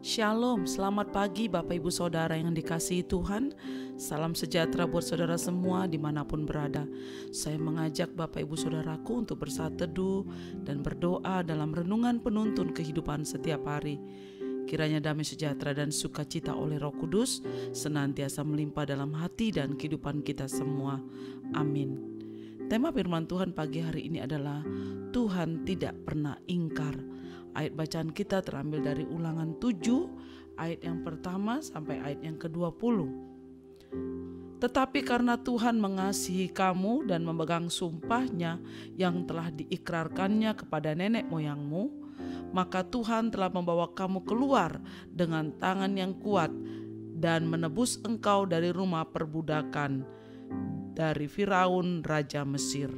Shalom, selamat pagi Bapak Ibu Saudara yang dikasihi Tuhan. Salam sejahtera buat saudara semua dimanapun berada. Saya mengajak Bapak Ibu Saudaraku untuk bersatu teduh dan berdoa dalam renungan penuntun kehidupan setiap hari. Kiranya damai sejahtera dan sukacita oleh Roh Kudus senantiasa melimpah dalam hati dan kehidupan kita semua. Amin. Tema firman Tuhan pagi hari ini adalah Tuhan tidak pernah ingkar. Ayat bacaan kita terambil dari Ulangan 7 ayat yang pertama sampai ayat yang ke-20. Tetapi karena Tuhan mengasihi kamu dan memegang sumpahnya yang telah diikrarkannya kepada nenek moyangmu, maka Tuhan telah membawa kamu keluar dengan tangan yang kuat dan menebus engkau dari rumah perbudakan, dari Firaun Raja Mesir.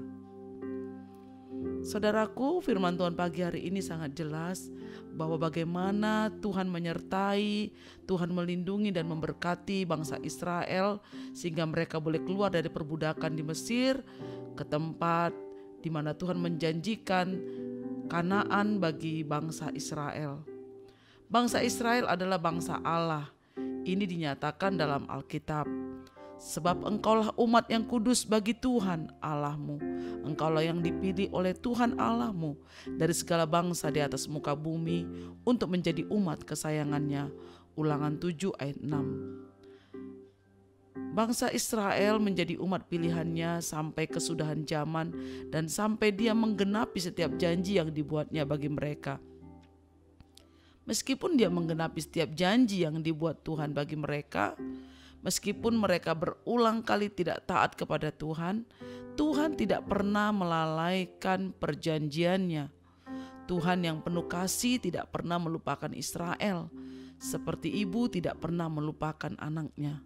Saudaraku, firman Tuhan pagi hari ini sangat jelas bahwa bagaimana Tuhan menyertai, Tuhan melindungi dan memberkati bangsa Israel sehingga mereka boleh keluar dari perbudakan di Mesir ke tempat di mana Tuhan menjanjikan Kanaan bagi bangsa Israel. Bangsa Israel adalah bangsa Allah. Ini dinyatakan dalam Alkitab. Sebab engkaulah umat yang kudus bagi Tuhan Allahmu. Engkaulah yang dipilih oleh Tuhan Allahmu dari segala bangsa di atas muka bumi untuk menjadi umat kesayangannya. Ulangan 7 ayat 6. Bangsa Israel menjadi umat pilihannya sampai kesudahan zaman dan sampai dia menggenapi setiap janji yang dibuatnya bagi mereka. Meskipun dia menggenapi setiap janji yang dibuat Tuhan bagi mereka, meskipun mereka berulang kali tidak taat kepada Tuhan, Tuhan tidak pernah melalaikan perjanjiannya. Tuhan yang penuh kasih tidak pernah melupakan Israel, seperti ibu tidak pernah melupakan anaknya.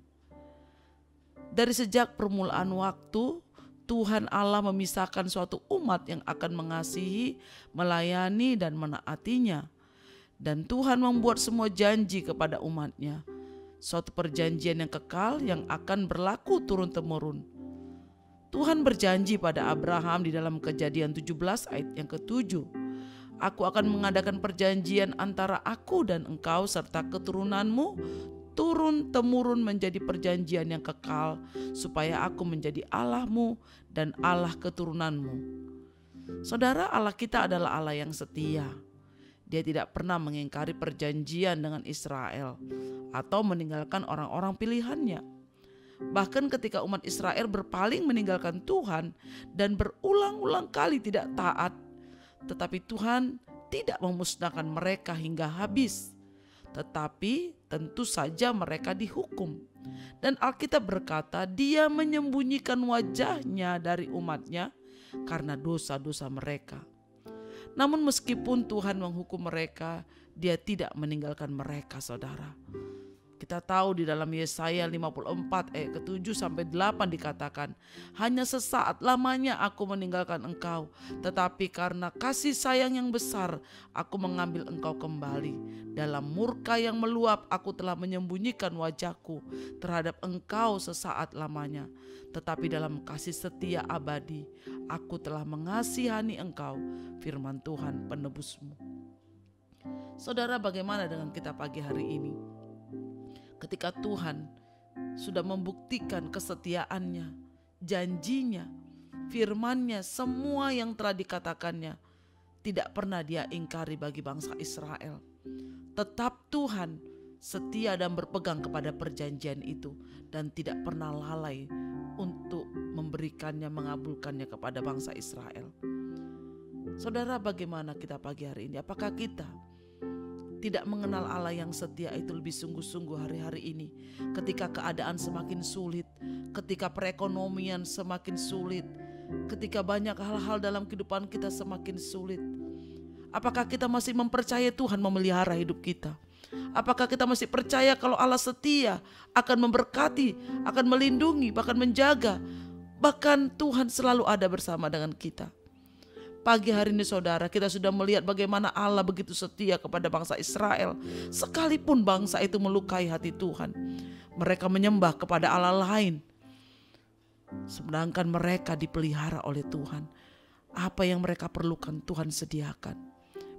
Dari sejak permulaan waktu, Tuhan Allah memisahkan suatu umat yang akan mengasihi, melayani, dan menaatinya. Dan Tuhan membuat semua janji kepada umatnya. Suatu perjanjian yang kekal yang akan berlaku turun-temurun. Tuhan berjanji pada Abraham di dalam Kejadian 17 ayat yang ke-7. Aku akan mengadakan perjanjian antara aku dan engkau serta keturunanmu turun-temurun menjadi perjanjian yang kekal, supaya aku menjadi Allahmu dan Allah keturunanmu. Saudara, Allah kita adalah Allah yang setia. Dia tidak pernah mengingkari perjanjian dengan Israel atau meninggalkan orang-orang pilihannya. Bahkan ketika umat Israel berpaling meninggalkan Tuhan dan berulang-ulang kali tidak taat, tetapi Tuhan tidak memusnahkan mereka hingga habis. Tetapi tentu saja mereka dihukum. Dan Alkitab berkata, Dia menyembunyikan wajahnya dari umatnya karena dosa-dosa mereka. Namun meskipun Tuhan menghukum mereka, Dia tidak meninggalkan mereka, saudara. Kita tahu di dalam Yesaya 54 ayat ke-7 sampai 8 dikatakan, hanya sesaat lamanya aku meninggalkan engkau, tetapi karena kasih sayang yang besar aku mengambil engkau kembali. Dalam murka yang meluap aku telah menyembunyikan wajahku terhadap engkau sesaat lamanya. Tetapi dalam kasih setia abadi aku telah mengasihani engkau, firman Tuhan penebusmu. Saudara, bagaimana dengan kita pagi hari ini? Ketika Tuhan sudah membuktikan kesetiaannya, janjinya, firman-Nya, semua yang telah dikatakannya, tidak pernah Dia ingkari bagi bangsa Israel. Tetap Tuhan setia dan berpegang kepada perjanjian itu dan tidak pernah lalai untuk memberikannya, mengabulkannya kepada bangsa Israel. Saudara, bagaimana kita pagi hari ini? Apakah kita tidak mengenal Allah yang setia itu lebih sungguh-sungguh hari-hari ini, ketika keadaan semakin sulit, ketika perekonomian semakin sulit, ketika banyak hal-hal dalam kehidupan kita semakin sulit? Apakah kita masih mempercayai Tuhan memelihara hidup kita? Apakah kita masih percaya kalau Allah setia, akan memberkati, akan melindungi, bahkan menjaga, bahkan Tuhan selalu ada bersama dengan kita? Pagi hari ini saudara, kita sudah melihat bagaimana Allah begitu setia kepada bangsa Israel. Sekalipun bangsa itu melukai hati Tuhan, mereka menyembah kepada Allah lain, sedangkan mereka dipelihara oleh Tuhan. Apa yang mereka perlukan Tuhan sediakan.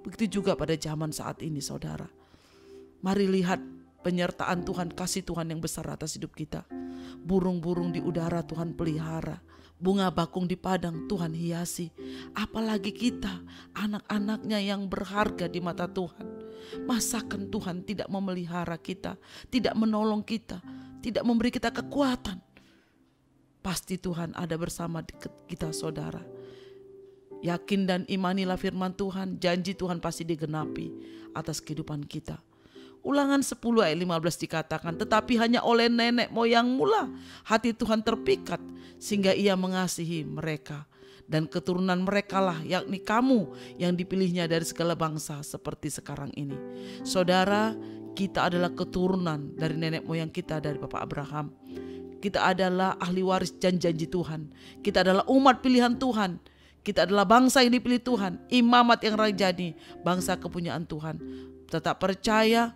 Begitu juga pada zaman saat ini saudara. Mari lihat penyertaan Tuhan, kasih Tuhan yang besar atas hidup kita. Burung-burung di udara Tuhan pelihara, bunga bakung di padang Tuhan hiasi. Apalagi kita, anak-anaknya yang berharga di mata Tuhan. Masakan Tuhan tidak memelihara kita, tidak menolong kita, tidak memberi kita kekuatan? Pasti Tuhan ada bersama kita, saudara. Yakin dan imanilah firman Tuhan, janji Tuhan pasti digenapi atas kehidupan kita. Ulangan 10 ayat 15 dikatakan, tetapi hanya oleh nenek moyangmu lah hati Tuhan terpikat, sehingga ia mengasihi mereka. Dan keturunan mereka lah, yakni kamu yang dipilihnya dari segala bangsa seperti sekarang ini. Saudara, kita adalah keturunan dari nenek moyang kita, dari Bapak Abraham. Kita adalah ahli waris janji Tuhan. Kita adalah umat pilihan Tuhan. Kita adalah bangsa yang dipilih Tuhan, imamat yang rajani, bangsa kepunyaan Tuhan. Tetap percaya,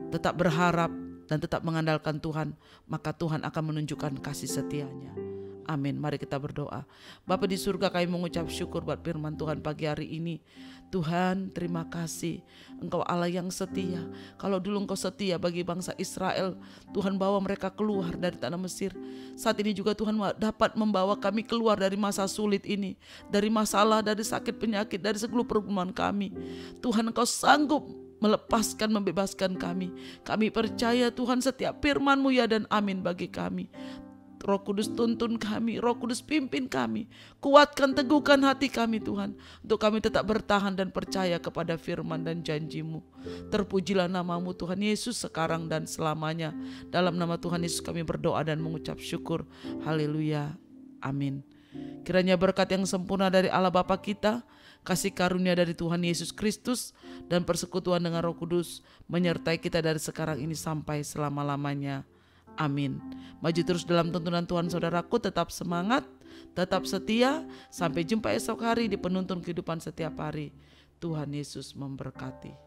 tetap berharap, dan tetap mengandalkan Tuhan, maka Tuhan akan menunjukkan kasih setia-Nya. Amin. Mari kita berdoa. Bapa di surga, kami mengucap syukur buat firman Tuhan pagi hari ini. Tuhan, terima kasih. Engkau Allah yang setia. Kalau dulu Engkau setia bagi bangsa Israel, Tuhan bawa mereka keluar dari tanah Mesir. Saat ini juga Tuhan dapat membawa kami keluar dari masa sulit ini, dari masalah, dari sakit penyakit, dari seluruh pergumulan kami. Tuhan, Engkau sanggup melepaskan, membebaskan kami. Kami percaya Tuhan setiap firman-Mu ya dan amin bagi kami. Roh Kudus tuntun kami, Roh Kudus pimpin kami, kuatkan, teguhkan hati kami Tuhan, untuk kami tetap bertahan dan percaya kepada firman dan janji-Mu. Terpujilah nama-Mu Tuhan Yesus sekarang dan selamanya. Dalam nama Tuhan Yesus kami berdoa dan mengucap syukur. Haleluya. Amin. Kiranya berkat yang sempurna dari Allah Bapa kita, kasih karunia dari Tuhan Yesus Kristus, dan persekutuan dengan Roh Kudus menyertai kita dari sekarang ini sampai selama-lamanya. Amin. Maju terus dalam tuntunan Tuhan saudaraku, tetap semangat, tetap setia. Sampai jumpa esok hari di penuntun kehidupan setiap hari. Tuhan Yesus memberkati.